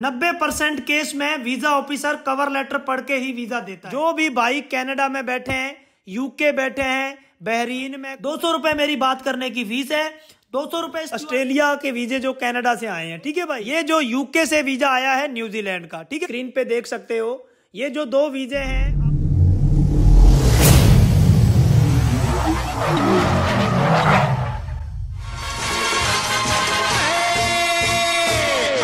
90% case में visa officer cover letter पढ़ के ही वीजा देता है। जो भी भाई कनाडा में बैठे हैं, यूके बैठे हैं, बहरीन में, 200 रुपए मेरी बात करने की फीस है। 200 रुपए ऑस्ट्रेलिया के वीजे जो कनाडा से आए हैं, ठीक है भाई। ये जो यूके से वीजा आया है न्यूजीलैंड का, ठीक है, स्क्रीन पे देख सकते हो। ये जो 2 वीजे हैं,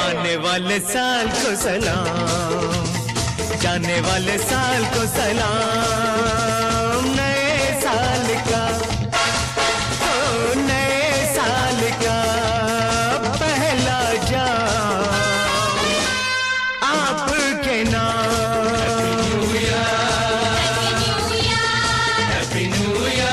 आने वाले साल को सलाम, जाने वाले साल को सलाम, नए साल का, ओ नए साल का पहला जाम आपके नाम। Happy new year,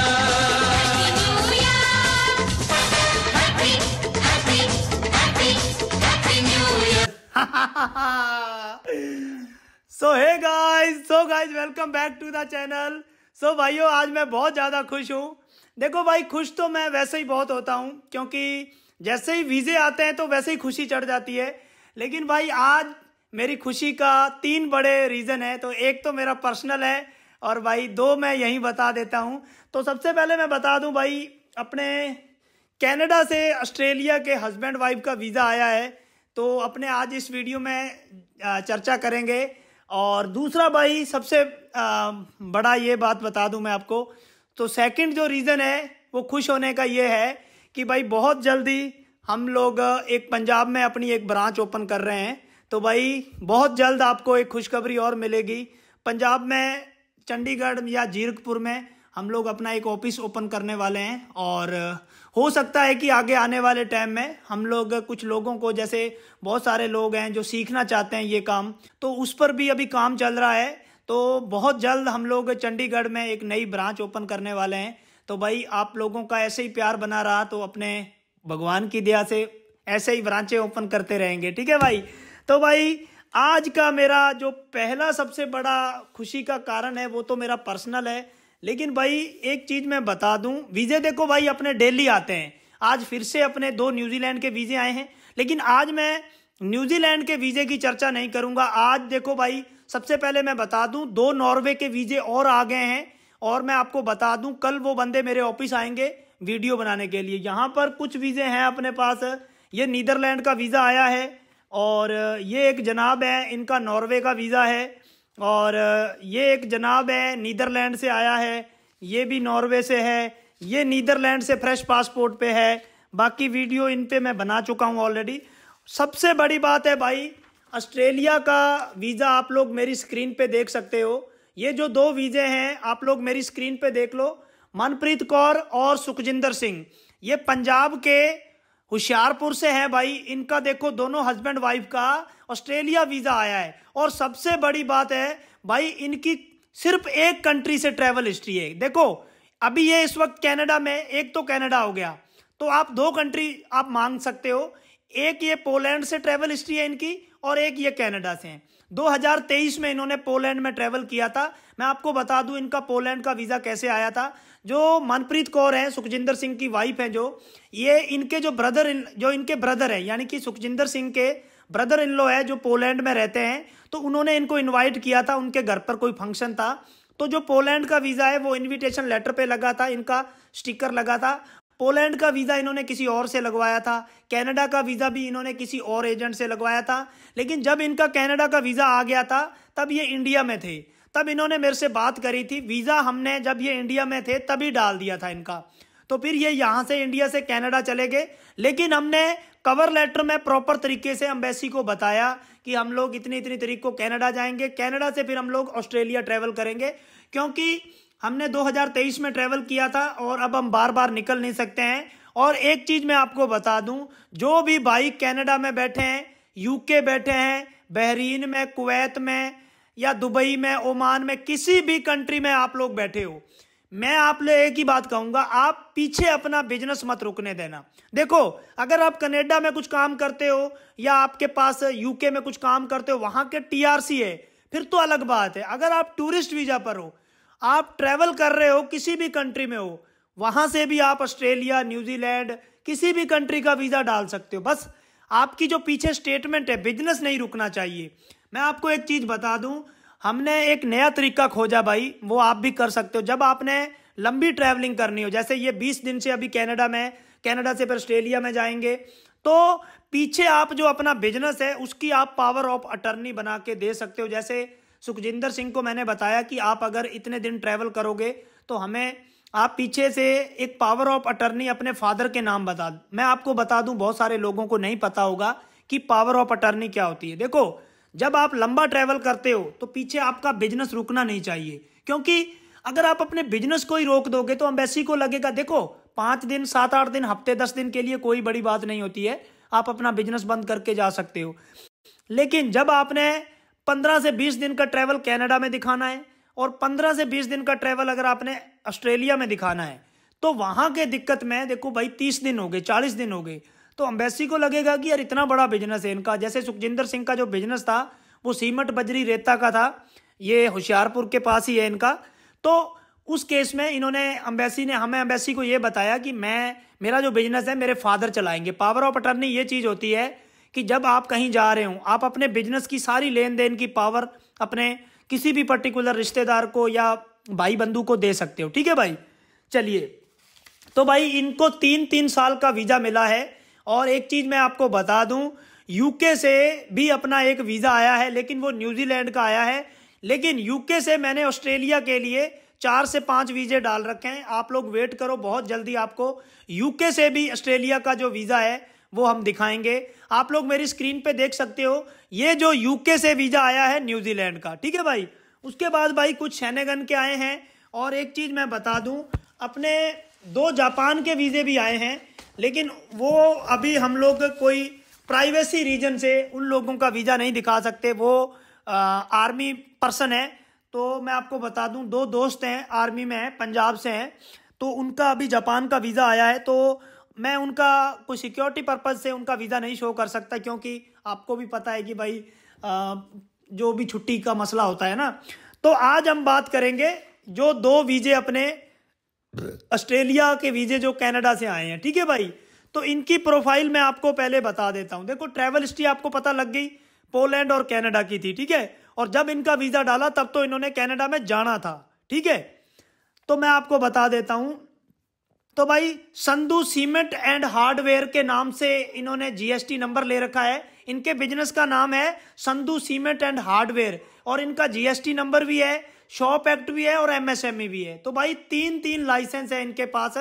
so hey guys welcome back to the channel. So भाइयों, आज मैं बहुत ज़्यादा खुश हूँ। देखो भाई, खुश तो मैं वैसे ही बहुत होता हूँ, क्योंकि जैसे ही वीज़े आते हैं तो वैसे ही खुशी चढ़ जाती है। लेकिन भाई आज मेरी खुशी का 3 बड़े रीज़न है। तो एक तो मेरा पर्सनल है और भाई 2 मैं यहीं बता देता हूँ। तो सबसे पहले मैं बता दूँ भाई, अपने कनाडा से ऑस्ट्रेलिया के हस्बैंड वाइफ का वीज़ा आया है, तो अपने आज इस वीडियो में चर्चा करेंगे। और दूसरा भाई, सबसे बड़ा ये बात बता दूं मैं आपको, तो सेकंड जो रीज़न है वो खुश होने का ये है कि भाई बहुत जल्दी हम लोग एक पंजाब में अपनी एक ब्रांच ओपन कर रहे हैं। तो भाई बहुत जल्द आपको एक खुशखबरी और मिलेगी। पंजाब में चंडीगढ़ या जीरकपुर में हम लोग अपना एक ऑफिस ओपन करने वाले हैं, और हो सकता है कि आगे आने वाले टाइम में हम लोग कुछ लोगों को, जैसे बहुत सारे लोग हैं जो सीखना चाहते हैं ये काम, तो उस पर भी अभी काम चल रहा है। तो बहुत जल्द हम लोग चंडीगढ़ में एक नई ब्रांच ओपन करने वाले हैं। तो भाई आप लोगों का ऐसे ही प्यार बना रहा तो अपने भगवान की दया से ऐसे ही ब्रांचें ओपन करते रहेंगे, ठीक है भाई। तो भाई आज का मेरा जो पहला सबसे बड़ा खुशी का कारण है वो तो मेरा पर्सनल है। लेकिन भाई एक चीज़ मैं बता दूं, वीज़े देखो भाई अपने डेली आते हैं। आज फिर से अपने 2 न्यूजीलैंड के वीज़े आए हैं, लेकिन आज मैं न्यूजीलैंड के वीज़े की चर्चा नहीं करूंगा। आज देखो भाई, सबसे पहले मैं बता दूं 2 नॉर्वे के वीज़े और आ गए हैं, और मैं आपको बता दूं कल वो बंदे मेरे ऑफिस आएंगे वीडियो बनाने के लिए। यहाँ पर कुछ वीज़े हैं अपने पास। ये नीदरलैंड का वीज़ा आया है, और ये एक जनाब है, इनका नॉर्वे का वीज़ा है, और ये एक जनाब है नीदरलैंड से आया है, ये भी नॉर्वे से है, ये नीदरलैंड से फ्रेश पासपोर्ट पे है। बाकी वीडियो इन पे मैं बना चुका हूँ ऑलरेडी। सबसे बड़ी बात है भाई, ऑस्ट्रेलिया का वीज़ा आप लोग मेरी स्क्रीन पे देख सकते हो। ये जो 2 वीज़े हैं आप लोग मेरी स्क्रीन पे देख लो। मनप्रीत कौर और सुखजिंदर सिंह, ये पंजाब के होशियारपुर से है भाई। इनका देखो दोनों हस्बैंड वाइफ का ऑस्ट्रेलिया वीज़ा आया है। और सबसे बड़ी बात है भाई, इनकी सिर्फ एक कंट्री से ट्रैवल हिस्ट्री है। देखो अभी ये इस वक्त कनाडा में, एक तो कनाडा हो गया, तो आप 2 कंट्री आप मांग सकते हो। एक ये पोलैंड से ट्रैवल हिस्ट्री है इनकी, और एक ये कनाडा से है। 2023 में इन्होंने पोलैंड में ट्रैवल किया था। मैं आपको बता दूं इनका पोलैंड का वीज़ा कैसे आया था। जो मनप्रीत कौर है, सुखजिंदर सिंह की वाइफ है, जो ये इनके जो इनके ब्रदर है, यानी कि सुखजिंदर सिंह के ब्रदर इन लॉ है जो पोलैंड में रहते हैं, तो उन्होंने इनको इनवाइट किया था। उनके घर पर कोई फंक्शन था, तो जो पोलैंड का वीज़ा है वो इनविटेशन लेटर पे लगा था, इनका स्टिकर लगा था। पोलैंड का वीज़ा इन्होंने किसी और से लगवाया था। कनाडा का वीज़ा भी इन्होंने किसी और एजेंट से लगवाया था। लेकिन जब इनका कनाडा का वीज़ा आ गया था तब ये इंडिया में थे, तब इन्होंने मेरे से बात करी थी। वीज़ा हमने जब ये इंडिया में थे तभी डाल दिया था इनका। तो फिर ये यहाँ से इंडिया से कनाडा चले गए। लेकिन हमने कवर लेटर में प्रॉपर तरीके से एम्बेसी को बताया कि हम लोग इतनी तारीख को कनाडा जाएंगे, कनाडा से फिर हम लोग ऑस्ट्रेलिया ट्रैवल करेंगे, क्योंकि हमने 2023 में ट्रैवल किया था और अब हम बार बार निकल नहीं सकते हैं। और एक चीज़ मैं आपको बता दूं, जो भी भाई कनाडा में बैठे हैं, यूके बैठे हैं, बहरीन में, कुवैत में, या दुबई में, ओमान में, किसी भी कंट्री में आप लोग बैठे हो, मैं आप लोग एक ही बात कहूंगा, आप पीछे अपना बिजनेस मत रुकने देना। देखो अगर आप कनाडा में कुछ काम करते हो या आपके पास यूके में कुछ काम करते हो, वहां के टीआरसी है, फिर तो अलग बात है। अगर आप टूरिस्ट वीजा पर हो, आप ट्रैवल कर रहे हो, किसी भी कंट्री में हो, वहां से भी आप ऑस्ट्रेलिया, न्यूजीलैंड, किसी भी कंट्री का वीजा डाल सकते हो। बस आपकी जो पीछे स्टेटमेंट है, बिजनेस नहीं रुकना चाहिए। मैं आपको एक चीज बता दूं, हमने एक नया तरीका खोजा भाई, वो आप भी कर सकते हो। जब आपने लंबी ट्रैवलिंग करनी हो, जैसे ये 20 दिन से अभी कनाडा में, कनाडा से फिर ऑस्ट्रेलिया में जाएंगे, तो पीछे आप जो अपना बिजनेस है उसकी आप पावर ऑफ अटर्नी बना के दे सकते हो। जैसे सुखजिंदर सिंह को मैंने बताया कि आप अगर इतने दिन ट्रैवल करोगे तो हमें आप पीछे से एक पावर ऑफ अटर्नी अपने फादर के नाम बता। मैं आपको बता दूं, बहुत सारे लोगों को नहीं पता होगा कि पावर ऑफ अटर्नी क्या होती है। देखो, जब आप लंबा ट्रैवल करते हो तो पीछे आपका बिजनेस रुकना नहीं चाहिए, क्योंकि अगर आप अपने बिजनेस को ही रोक दोगे तो एम्बेसी को लगेगा, देखो 5 दिन 7-8 दिन हफ्ते 10 दिन के लिए कोई बड़ी बात नहीं होती है, आप अपना बिजनेस बंद करके जा सकते हो। लेकिन जब आपने 15 से 20 दिन का ट्रैवल कनाडा में दिखाना है और 15 से 20 दिन का ट्रैवल अगर आपने ऑस्ट्रेलिया में दिखाना है, तो वहां के दिक्कत में देखो भाई 30 दिन हो गए, 40 दिन हो गए, तो एम्बेसी को लगेगा कि यार इतना बड़ा बिजनेस है इनका। जैसे सुखजिंदर सिंह का जो बिजनेस था वो सीमेंट बजरी रेता का था, ये होशियारपुर के पास ही है इनका। तो उस केस में इन्होंने हमें एम्बेसी को ये बताया कि मेरा जो बिजनेस है मेरे फादर चलाएंगे। पावर ऑफ अटर्नी ये चीज होती है कि जब आप कहीं जा रहे हो, आप अपने बिजनेस की सारी लेन देन की पावर अपने किसी भी पर्टिकुलर रिश्तेदार को या भाई बंधु को दे सकते हो। ठीक है भाई, चलिए। तो भाई इनको 3-3 साल का वीजा मिला है। और एक चीज मैं आपको बता दूं, यूके से भी अपना एक वीजा आया है, लेकिन वो न्यूजीलैंड का आया है। लेकिन यूके से मैंने ऑस्ट्रेलिया के लिए 4 से 5 वीजे डाल रखे हैं। आप लोग वेट करो, बहुत जल्दी आपको यूके से भी ऑस्ट्रेलिया का जो वीजा है वो हम दिखाएंगे। आप लोग मेरी स्क्रीन पे देख सकते हो, ये जो यूके से वीजा आया है न्यूजीलैंड का। ठीक है भाई, उसके बाद भाई कुछ शेनेगन के आए हैं। और एक चीज मैं बता दूं, अपने 2 जापान के वीजे भी आए हैं, लेकिन वो अभी हम लोग कोई प्राइवेसी रीजन से उन लोगों का वीजा नहीं दिखा सकते, वो आर्मी पर्सन है। तो मैं आपको बता दूं, 2 दोस्त हैं आर्मी में हैं, पंजाब से हैं, तो उनका अभी जापान का वीजा आया है। तो मैं उनका कोई सिक्योरिटी पर्पज से उनका वीजा नहीं शो कर सकता, क्योंकि आपको भी पता है कि भाई जो भी छुट्टी का मसला होता है ना। तो आज हम बात करेंगे जो 2 वीजे अपने ऑस्ट्रेलिया के वीजे जो कनाडा से आए हैं। ठीक है भाई, तो इनकी प्रोफाइल मैं आपको पहले बता देता हूं। देखो, ट्रैवल हिस्ट्री आपको पता लग गई, पोलैंड और कनाडा की थी। ठीक है, और जब इनका वीजा डाला तब तो इन्होंने कनाडा में जाना था। ठीक है, तो मैं आपको बता देता हूं। तो भाई संधू सीमेंट एंड हार्डवेयर के नाम से इन्होंने जीएसटी नंबर ले रखा है। इनके बिजनेस का नाम है संधू सीमेंट एंड हार्डवेयर, और इनका जीएसटी नंबर भी है, शॉप एक्ट भी है और एमएसएमई भी है। तो भाई 3 लाइसेंस है इनके पास।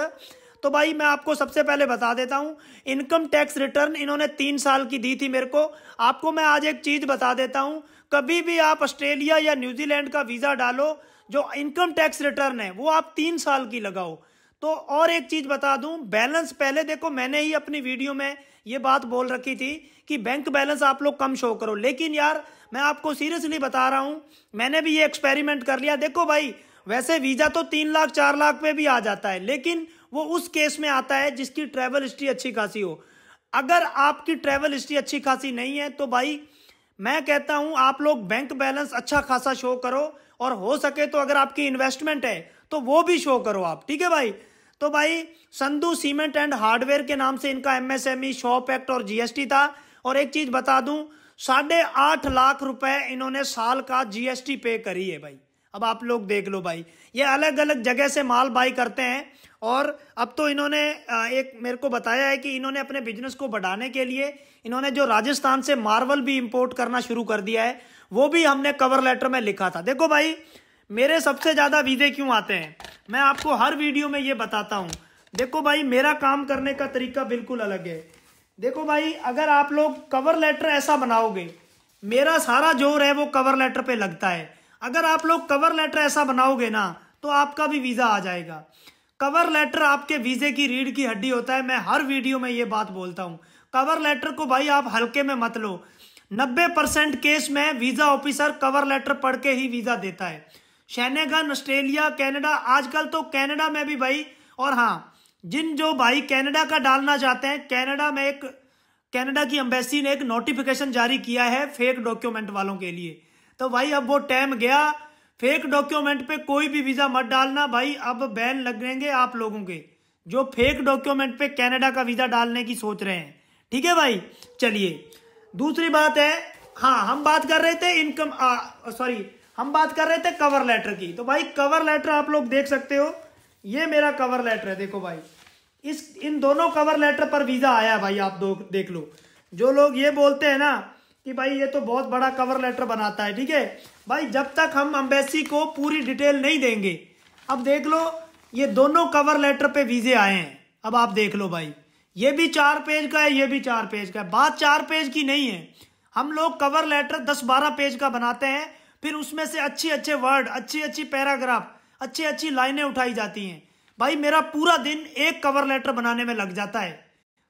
तो भाई मैं आपको सबसे पहले बता देता हूं, इनकम टैक्स रिटर्न इन्होंने 3 साल की दी थी मेरे को। आपको मैं आज एक चीज बता देता हूं, कभी भी आप ऑस्ट्रेलिया या न्यूजीलैंड का वीजा डालो, जो इनकम टैक्स रिटर्न है वो आप 3 साल की लगाओ। तो और एक चीज बता दूं, बैलेंस पहले देखो, मैंने ही अपनी वीडियो में ये बात बोल रखी थी कि बैंक बैलेंस आप लोग कम शो करो, लेकिन यार मैं आपको सीरियसली बता रहा हूं, मैंने भी ये एक्सपेरिमेंट कर लिया। देखो भाई, वैसे वीजा तो 3 लाख 4 लाख पे भी आ जाता है, लेकिन वो उस केस में आता है जिसकी ट्रैवल हिस्ट्री अच्छी खासी हो। अगर आपकी ट्रैवल हिस्ट्री अच्छी खासी नहीं है तो भाई मैं कहता हूं आप लोग बैंक बैलेंस अच्छा खासा शो करो, और हो सके तो अगर आपकी इन्वेस्टमेंट है तो वो भी शो करो आप। ठीक है भाई, तो भाई संधू सीमेंट एंड हार्डवेयर के नाम से इनका एमएसएमई, शॉप एक्ट और जीएसटी था। और एक चीज बता दूं, 8.5 लाख रुपए इन्होंने साल का जीएसटी पे करी है भाई। अब आप लोग देख लो भाई, ये अलग अलग जगह से माल बाई करते हैं। और अब तो इन्होंने एक मेरे को बताया है कि इन्होंने अपने बिजनेस को बढ़ाने के लिए इन्होंने जो राजस्थान से मार्बल भी इंपोर्ट करना शुरू कर दिया है, वो भी हमने कवर लेटर में लिखा था। देखो भाई, मेरे सबसे ज्यादा वीजे क्यों आते हैं मैं आपको हर वीडियो में ये बताता हूं। देखो भाई, मेरा काम करने का तरीका बिल्कुल अलग है। देखो भाई, अगर आप लोग कवर लेटर ऐसा बनाओगे, मेरा सारा जोर है वो कवर लेटर पे लगता है। अगर आप लोग कवर लेटर ऐसा बनाओगे ना तो आपका भी वीजा आ जाएगा। कवर लेटर आपके वीजे की रीढ़ की हड्डी होता है, मैं हर वीडियो में ये बात बोलता हूं। कवर लेटर को भाई आप हल्के में मत लो। 90% केस में वीजा ऑफिसर कवर लेटर पढ़ के ही वीजा देता है। शेनेगन, ऑस्ट्रेलिया, कनाडा, आजकल तो कनाडा में भी भाई। और हाँ, जो भाई कनाडा का डालना चाहते हैं, कनाडा की एम्बेसी ने एक नोटिफिकेशन जारी किया है फेक डॉक्यूमेंट वालों के लिए। तो भाई अब वो टाइम गया, फेक डॉक्यूमेंट पे कोई भी वीजा मत डालना भाई। अब बैन लगेंगे आप लोगों के जो फेक डॉक्यूमेंट पे कनाडा का वीजा डालने की सोच रहे हैं। ठीक है भाई। चलिए दूसरी बात है, हाँ हम बात कर रहे थे इनकम, हम बात कर रहे थे कवर लेटर की। तो भाई कवर लेटर आप लोग देख सकते हो, ये मेरा कवर लेटर है। देखो भाई इन दोनों कवर लेटर पर वीजा आया है भाई, आप देख लो। जो लोग ये बोलते हैं ना कि भाई ये तो बहुत बड़ा कवर लेटर बनाता है, ठीक है भाई, जब तक हम एम्बेसी को पूरी डिटेल नहीं देंगे, अब देख लो ये दोनों कवर लेटर पे वीजे आए हैं। अब आप देख लो भाई, ये भी 4 पेज का है, ये भी 4 पेज का है। बात 4 पेज की नहीं है, हम लोग कवर लेटर 10-12 पेज का बनाते हैं, फिर उसमें से अच्छे वर्ड, अच्छी पैराग्राफ, अच्छी लाइनें उठाई जाती हैं। भाई मेरा पूरा दिन एक कवर लेटर बनाने में लग जाता है।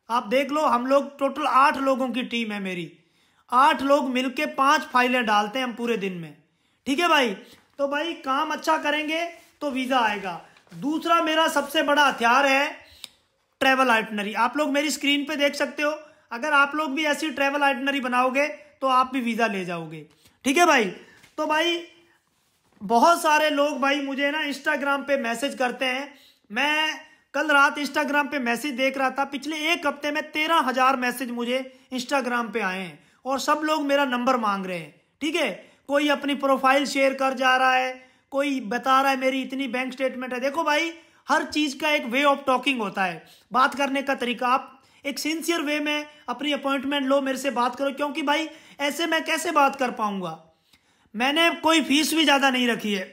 आप देख लो, हम लोग टोटल 8 लोगों की टीम है मेरी, 8 लोग मिलके 5 फाइलें डालते हैं हम पूरे दिन में, ठीक है भाई। तो भाई काम अच्छा करेंगे तो वीजा आएगा। दूसरा मेरा सबसे बड़ा हथियार है ट्रैवल आइटनरी। आप लोग मेरी स्क्रीन पे देख सकते हो, अगर आप लोग भी ऐसी ट्रैवल आइटनरी बनाओगे तो आप भी वीजा ले जाओगे, ठीक है भाई। तो भाई बहुत सारे लोग भाई मुझे ना इंस्टाग्राम पे मैसेज करते हैं। मैं कल रात इंस्टाग्राम पे मैसेज देख रहा था, पिछले 1 हफ्ते में 13,000 मैसेज मुझे इंस्टाग्राम पे आए हैं और सब लोग मेरा नंबर मांग रहे हैं, ठीक है। कोई अपनी प्रोफाइल शेयर कर जा रहा है, कोई बता रहा है मेरी इतनी बैंक स्टेटमेंट है। देखो भाई हर चीज का एक वे ऑफ टॉकिंग होता है, बात करने का तरीका। आप एक सिंसियर वे में अपनी अपॉइंटमेंट लो, मेरे से बात करो, क्योंकि भाई ऐसे मैं कैसे बात कर पाऊंगा। मैंने कोई फीस भी ज्यादा नहीं रखी है।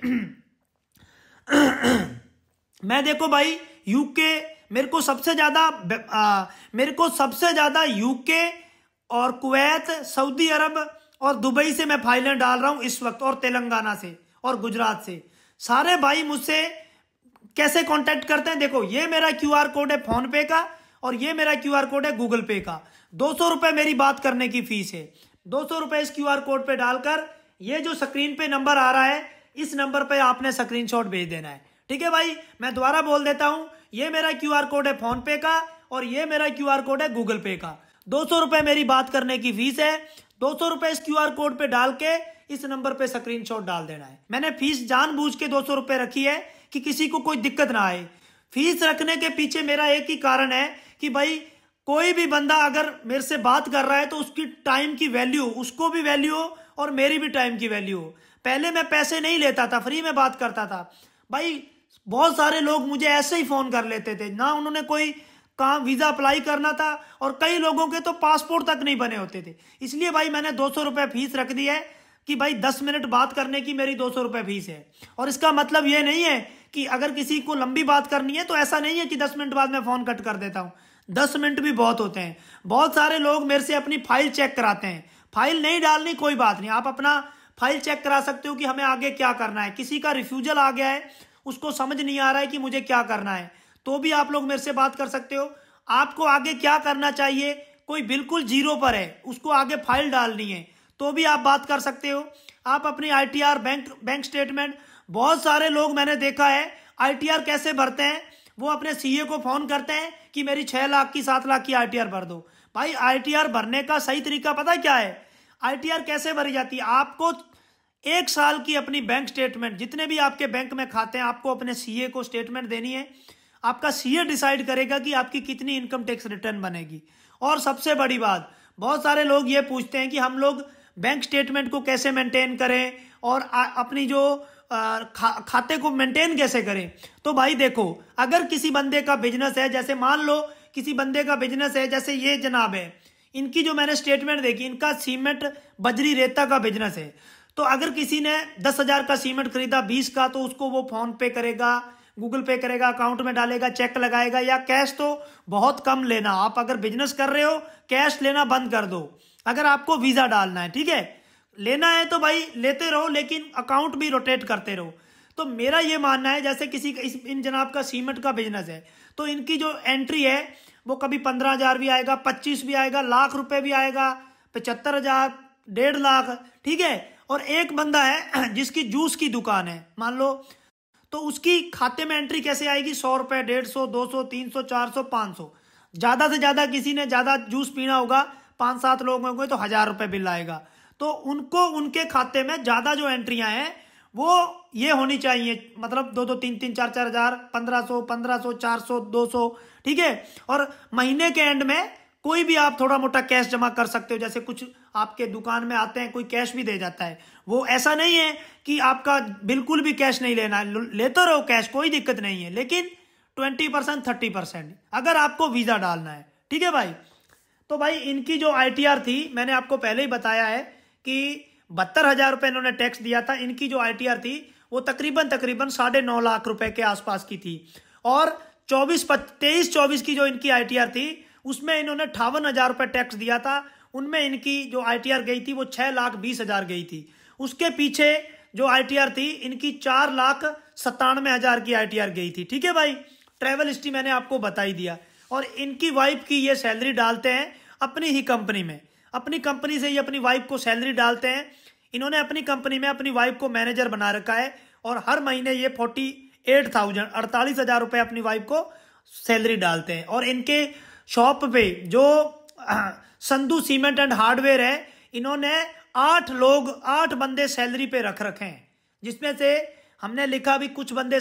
मैं देखो भाई यूके, मेरे को सबसे ज्यादा यूके और कुवैत, सऊदी अरब और दुबई से मैं फाइलें डाल रहा हूं इस वक्त, और तेलंगाना से और गुजरात से। सारे भाई मुझसे कैसे कांटेक्ट करते हैं, देखो ये मेरा QR कोड है फोन पे का और ये मेरा QR कोड है गूगल पे का। 200 रुपए मेरी बात करने की फीस है। 200 रुपए इस QR कोड पे डालकर ये जो स्क्रीन पे नंबर आ रहा है, इस नंबर पे आपने स्क्रीनशॉट भेज देना है, ठीक है भाई। मैं दोबारा बोल देता हूं, ये मेरा QR कोड है फोन पे का और ये मेरा QR कोड है गूगल पे का। 200 रुपए मेरी बात करने की फीस है। 200 रुपए इस QR कोड पे डाल के इस नंबर पे स्क्रीनशॉट डाल देना है। मैंने फीस जानबूझ के 200 रुपए रखी है कि किसी को कोई दिक्कत ना आए। फीस रखने के पीछे मेरा एक ही कारण है कि भाई कोई भी बंदा अगर मेरे से बात कर रहा है तो उसकी टाइम की वैल्यू, उसको भी वैल्यू हो और मेरी भी टाइम की वैल्यू हो। पहले मैं पैसे नहीं लेता था, फ्री में बात करता था भाई। बहुत सारे लोग मुझे ऐसे ही फोन कर लेते थे, ना उन्होंने कोई काम वीजा अप्लाई करना था और कई लोगों के तो पासपोर्ट तक नहीं बने होते थे। इसलिए भाई मैंने 200 रुपए फीस रख दी है कि भाई 10 मिनट बात करने की मेरी 200 रुपए फीस है। और इसका मतलब ये नहीं है कि अगर किसी को लंबी बात करनी है तो ऐसा नहीं है कि 10 मिनट बाद मैं फोन कट कर देता हूं। 10 मिनट भी बहुत होते हैं। बहुत सारे लोग मेरे से अपनी फाइल चेक कराते हैं। फाइल नहीं डालनी कोई बात नहीं, आप अपना फाइल चेक करा सकते हो कि हमें आगे क्या करना है। किसी का रिफ्यूजल आ गया है, उसको समझ नहीं आ रहा है कि मुझे क्या करना है, तो भी आप लोग मेरे से बात कर सकते हो। आपको आगे क्या करना चाहिए, कोई बिल्कुल जीरो पर है, उसको आगे फाइल डालनी है, तो भी आप बात कर सकते हो। आप अपनी ITR बैंक स्टेटमेंट, बहुत सारे लोग मैंने देखा है ITR कैसे भरते हैं, वो अपने CA को फोन करते हैं कि मेरी 6 लाख की 7 लाख की ITR भर दो। भाई ITR भरने का सही तरीका पता क्या है? ITR कैसे भरी जाती है? आपको 1 साल की अपनी बैंक स्टेटमेंट, जितने भी आपके बैंक में खाते हैं, आपको अपने CA को स्टेटमेंट देनी है। आपका CA डिसाइड करेगा कि आपकी कितनी इनकम टैक्स रिटर्न बनेगी। और सबसे बड़ी बात, बहुत सारे लोग ये पूछते हैं कि हम लोग बैंक स्टेटमेंट को कैसे मेंटेन करें और अपनी जो खाते को मेंटेन कैसे करें। तो भाई देखो, अगर किसी बंदे का बिजनेस है, जैसे मान लो किसी बंदे का बिजनेस है, जैसे ये जनाब है, इनकी जो मैंने स्टेटमेंट देखी, इनका सीमेंट बजरी रेता का बिजनेस है। तो अगर किसी ने 10,000 का सीमेंट खरीदा 20 का, तो उसको वो फोन पे करेगा, गूगल पे करेगा, अकाउंट में डालेगा, चेक लगाएगा, या कैश तो बहुत कम लेना। आप अगर बिजनेस कर रहे हो, कैश लेना बंद कर दो। अगर आपको वीजा डालना है, ठीक है, लेना है तो भाई लेते रहो, लेकिन अकाउंट भी रोटेट करते रहो। तो मेरा ये मानना है, जैसे किसी इन जनाब का सीमेंट का बिजनेस है, तो इनकी जो एंट्री है वो कभी 15,000 भी आएगा, 25 भी आएगा, लाख रुपए भी आएगा, 75,000, 1.5 लाख, ठीक है। और एक बंदा है जिसकी जूस की दुकान है, मान लो, तो उसकी खाते में एंट्री कैसे आएगी? 100 रुपए, 150, 200, 300, 400, 500। ज्यादा से ज्यादा किसी ने ज्यादा जूस पीना होगा, 5-7 लोग होंगे, तो 1,000 रुपए बिल आएगा। तो उनको उनके खाते में ज्यादा जो एंट्रियां हैं वो ये होनी चाहिए, मतलब 2-2, 3-3, 4-4 हजार, 1,500, 1,500, 400, 200, ठीक है। और महीने के एंड में कोई भी आप थोड़ा मोटा कैश जमा कर सकते हो, जैसे कुछ आपके दुकान में आते हैं कोई कैश भी दे जाता है। वो ऐसा नहीं है कि आपका बिल्कुल भी कैश नहीं लेना है, लेते रहो कैश, कोई दिक्कत नहीं है, लेकिन 20% 30% अगर आपको वीजा डालना है। ठीक है भाई। तो भाई इनकी जो ITR थी, मैंने आपको पहले ही बताया है कि 72,000 रुपये इन्होंने टैक्स दिया था। इनकी जो ITR थी वो तकरीबन 9.5 लाख रुपए के आसपास की थी। और 23-24 की जो इनकी ITR थी उसमें इन्होंने 58,000 रुपये टैक्स दिया था। उनमें इनकी जो ITR गई थी वो 6,20,000 गई थी। उसके पीछे जो ITR थी इनकी 4,97,000 की ITR गई थी। ठीक है भाई। ट्रैवल हिस्ट्री मैंने आपको बता ही दिया। और इनकी वाइफ की ये सैलरी डालते हैं अपनी ही कंपनी में, अपनी कंपनी से ये अपनी वाइफ को सैलरी डालते हैं। इन्होंने अपनी कंपनी में अपनी वाइफ को मैनेजर बना रखा है और हर महीने ये 48,000 रुपए अपनी वाइफ को सैलरी डालते हैं। और इनके शॉप पे जो संधू सीमेंट एंड हार्डवेयर है, इन्होंने 8 बंदे सैलरी पे रख रखे हैं, जिसमें से हमने लिखा भी कुछ बंदे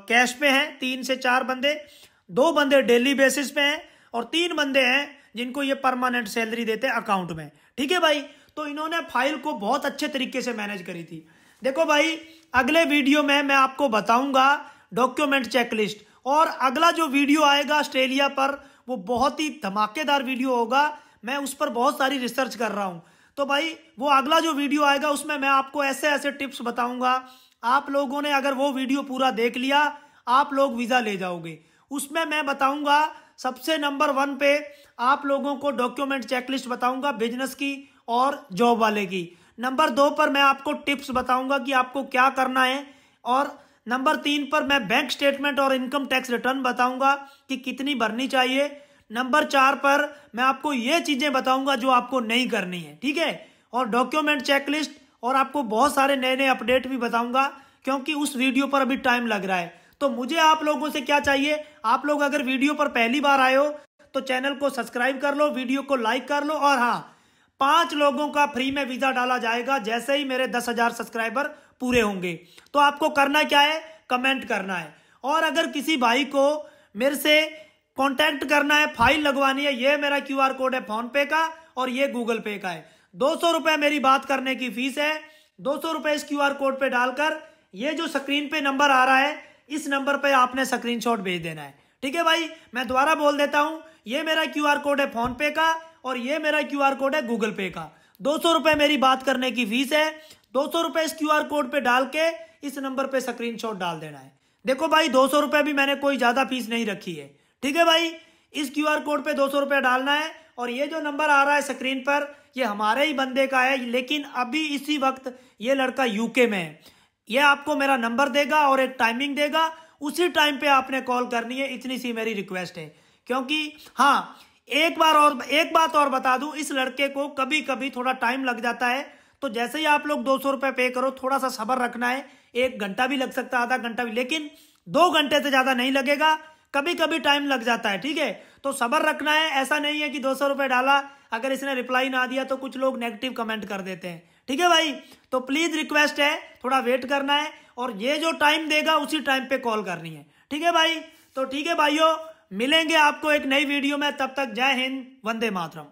कैश पे हैं, 3 से 4 बंदे, 2 बंदे डेली बेसिस पे हैं और 3 बंदे हैं जिनको ये परमानेंट सैलरी देते हैं अकाउंट में। ठीक है भाई। तो इन्होंने फाइल को बहुत अच्छे तरीके से मैनेज करी थी। देखो भाई, अगले वीडियो में मैं आपको बताऊंगा डॉक्यूमेंट चेकलिस्ट, और अगला जो वीडियो आएगा ऑस्ट्रेलिया पर वो बहुत ही धमाकेदार वीडियो होगा। मैं उस पर बहुत सारी रिसर्च कर रहा हूं। तो भाई वो अगला जो वीडियो आएगा उसमें मैं आपको ऐसे ऐसे टिप्स बताऊंगा। आप लोगों ने अगर वो वीडियो पूरा देख लिया, आप लोग वीजा ले जाओगे। उसमें मैं बताऊंगा सबसे नंबर 1 पे आप लोगों को डॉक्यूमेंट चेकलिस्ट बताऊंगा बिजनेस की और जॉब वाले की। नंबर 2 पर मैं आपको टिप्स बताऊंगा कि आपको क्या करना है। और नंबर 3 पर मैं बैंक स्टेटमेंट और इनकम टैक्स रिटर्न बताऊंगा कि कितनी भरनी चाहिए। नंबर 4 पर मैं आपको ये चीजें बताऊंगा जो आपको नहीं करनी है। ठीक है। और डॉक्यूमेंट चेकलिस्ट और आपको बहुत सारे नए नए अपडेट भी बताऊंगा, क्योंकि उस वीडियो पर अभी टाइम लग रहा है। तो मुझे आप लोगों से क्या चाहिए, आप लोग अगर वीडियो पर पहली बार आए हो तो चैनल को सब्सक्राइब कर लो, वीडियो को लाइक कर लो। और हाँ, 5 लोगों का फ्री में वीजा डाला जाएगा जैसे ही मेरे 10,000 सब्सक्राइबर पूरे होंगे। तो आपको करना क्या है, कमेंट करना है। और अगर किसी भाई को मेरे से कांटेक्ट करना है, फाइल लगवानी है, ये मेरा QR कोड है फोन पे का और ये गूगल पे का है। 200 रुपए मेरी बात करने की फीस है। 200 रुपए इस QR कोड पे डालकर ये जो स्क्रीन पे नंबर आ रहा है, इस नंबर पे आपने स्क्रीनशॉट भेज देना है। ठीक है भाई। मैं दोबारा बोल देता हूं, ये मेरा QR कोड है फोन पे का और ये मेरा QR कोड है गूगल पे का। 200 रुपए मेरी बात करने की फीस है। 200 रुपए इस QR कोड पे डाल के इस नंबर पे स्क्रीनशॉट डाल देना है। देखो भाई, 200 रुपए भी मैंने कोई ज्यादा फीस नहीं रखी है। ठीक है भाई। इस QR कोड पे 200 रुपए डालना है और ये जो नंबर आ रहा है स्क्रीन पर, ये हमारे ही बंदे का है, लेकिन अभी इसी वक्त ये लड़का यूके में है। ये आपको मेरा नंबर देगा और एक टाइमिंग देगा, उसी टाइम पे आपने कॉल करनी है। इतनी सी मेरी रिक्वेस्ट है। क्योंकि हाँ, एक बात और बता दूं, इस लड़के को कभी कभी थोड़ा टाइम लग जाता है। तो जैसे ही आप लोग 200 रुपए पे करो, थोड़ा सा सब्र रखना है। 1 घंटा भी लग सकता है, आधा घंटा भी, लेकिन 2 घंटे से ज्यादा नहीं लगेगा। कभी कभी टाइम लग जाता है। ठीक है। तो सब्र रखना है। ऐसा नहीं है कि 200 रुपए डाला, अगर इसने रिप्लाई ना दिया तो कुछ लोग नेगेटिव कमेंट कर देते हैं। ठीक है भाई। तो प्लीज रिक्वेस्ट है, थोड़ा वेट करना है और ये जो टाइम देगा उसी टाइम पे कॉल करनी है। ठीक है भाई। तो ठीक है भाइयों, मिलेंगे आपको एक नई वीडियो में। तब तक जय हिंद, वंदे मातरम।